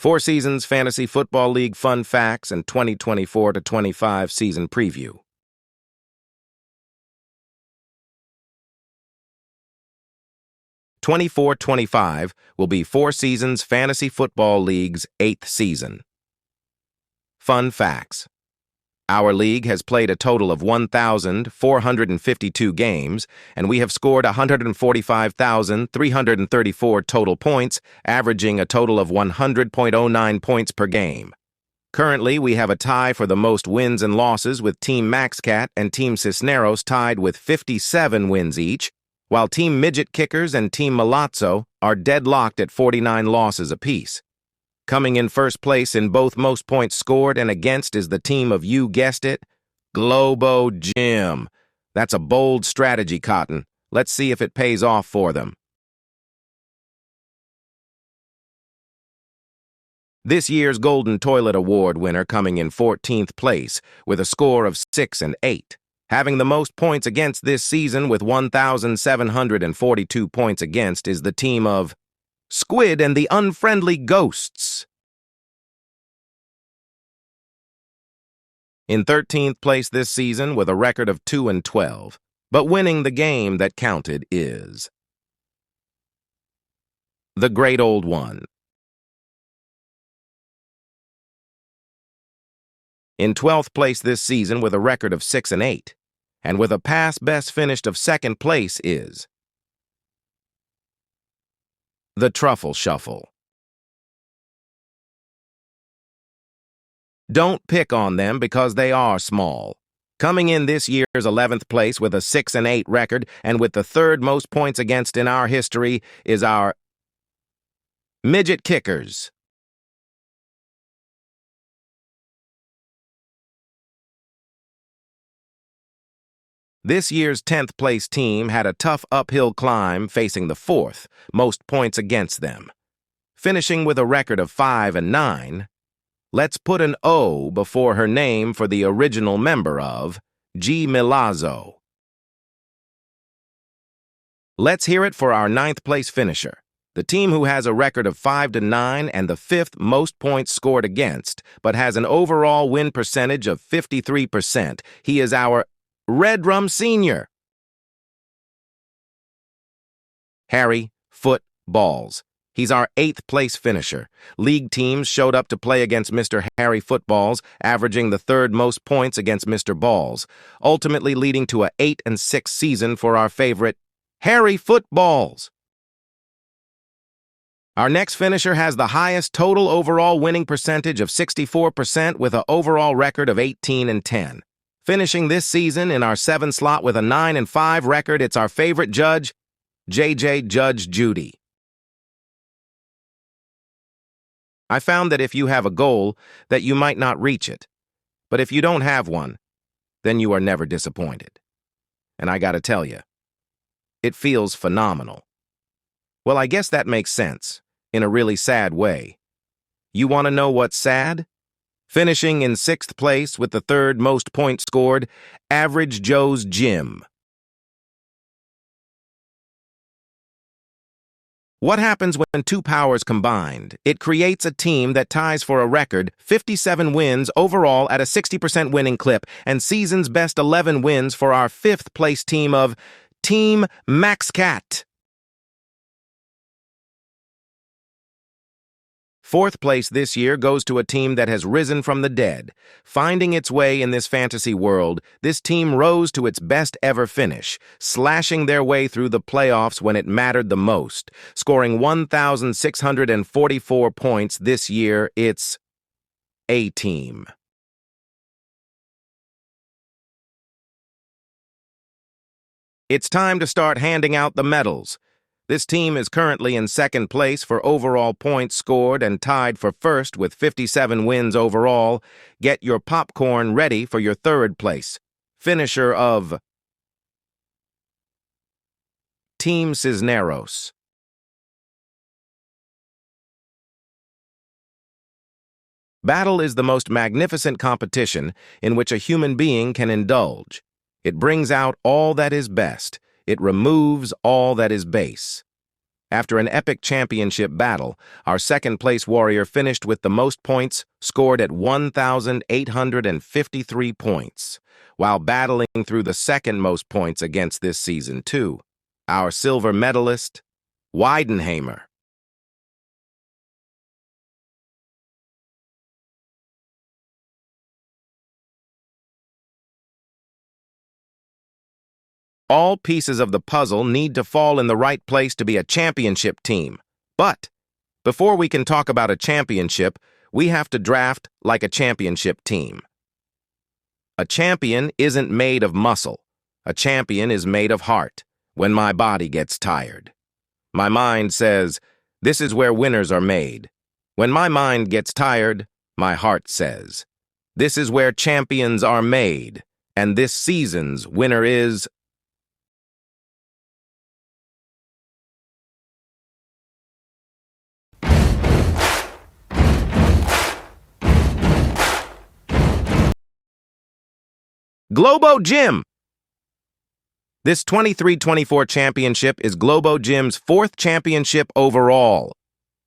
Four Seasons Fantasy Football League Fun Facts and 2024-25 Season Preview. '24-25 will be Four Seasons Fantasy Football League's 8th season. Fun facts. Our league has played a total of 1,452 games, and we have scored 145,334 total points, averaging a total of 100.09 points per game. Currently, we have a tie for the most wins and losses with Team MaxCat and Team Cisneros tied with 57 wins each, while Team Midget Kickers and Team Malazzo are deadlocked at 49 losses apiece. Coming in first place in both most points scored and against is the team of, you guessed it, Globo Gym. That's a bold strategy, Cotton. Let's see if it pays off for them. This year's Golden Toilet Award winner coming in 14th place with a score of 6 and 8. Having the most points against this season with 1,742 points against is the team of Squid and the Unfriendly Ghosts. In 13th place this season with a record of 2 and 12, but winning the game that counted is The Great Old One. In 12th place this season with a record of 6 and 8, and with a past best finished of 2nd place is The Truffle Shuffle. Don't pick on them because they are small. Coming in this year's 11th place with a 6 and 8 record and with the 3rd most points against in our history is our Midget Kickers. This year's 10th place team had a tough uphill climb facing the 4th most points against them. Finishing with a record of 5 and 9, let's put an O before her name for the original member of G. Milazzo. Let's hear it for our 9th place finisher, the team who has a record of 5 to 9 and the 5th most points scored against, but has an overall win percentage of 53%. He is our Red Rum Senior. Harry Footballs. He's our 8th place finisher. League teams showed up to play against Mr. Harry Footballs, averaging the 3rd most points against Mr. Balls, ultimately leading to a 8 and 6 season for our favorite Harry Footballs. Our next finisher has the highest total overall winning percentage of 64% with an overall record of 18 and 10. Finishing this season in our 7th slot with a 9 and 5 record, it's our favorite judge, JJ Judge Judy. I found that if you have a goal, that you might not reach it. But if you don't have one, then you are never disappointed. And I gotta tell you, it feels phenomenal. Well, I guess that makes sense, in a really sad way. You want to know what's sad? Finishing in 6th place with the 3rd most points scored, Average Joe's Gym. What happens when two powers combined? It creates a team that ties for a record 57 wins overall at a 60% winning clip and season's best 11 wins for our 5th place team of Team MaxCat. 4th place this year goes to a team that has risen from the dead. Finding its way in this fantasy world, this team rose to its best ever finish, slashing their way through the playoffs when it mattered the most. Scoring 1,644 points this year, it's A-Team. It's time to start handing out the medals. This team is currently in 2nd place for overall points scored and tied for 1st with 57 wins overall. Get your popcorn ready for your 3rd place finisher of Team Cisneros. Battle is the most magnificent competition in which a human being can indulge. It brings out all that is best. It removes all that is base. After an epic championship battle, our second-place warrior finished with the most points, scored at 1,853 points, while battling through the second most points against this season, too. Our silver medalist, Weidenhamer. All pieces of the puzzle need to fall in the right place to be a championship team. But before we can talk about a championship, we have to draft like a championship team. A champion isn't made of muscle. A champion is made of heart. When my body gets tired, my mind says, this is where winners are made. When my mind gets tired, my heart says, this is where champions are made. And this season's winner is... Globo Gym! This 23-24 championship is Globo Gym's fourth championship overall,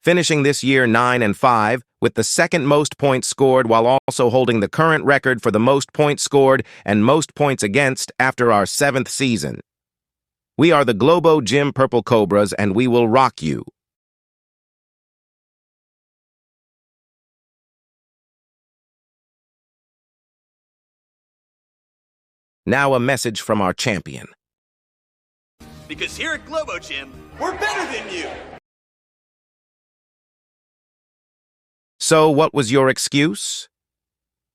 finishing this year 9-5 with the second most points scored while also holding the current record for the most points scored and most points against after our 7th season. We are the Globo Gym Purple Cobras and we will rock you. Now a message from our champion. Because here at Globo Gym, we're better than you! So what was your excuse?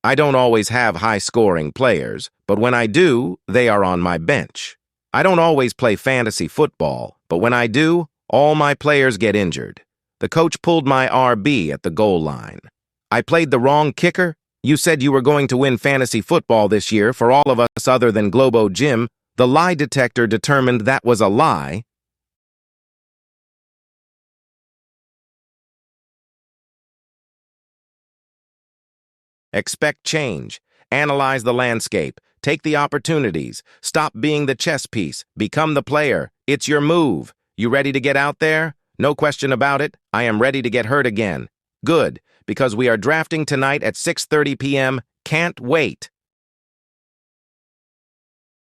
I don't always have high-scoring players, but when I do, they are on my bench. I don't always play fantasy football, but when I do, all my players get injured. The coach pulled my RB at the goal line. I played the wrong kicker. You said you were going to win fantasy football this year for all of us other than Globo Gym. The lie detector determined that was a lie. Expect change. Analyze the landscape. Take the opportunities. Stop being the chess piece. Become the player. It's your move. You ready to get out there? No question about it. I am ready to get hurt again. Good, because we are drafting tonight at 6:30 p.m. Can't wait.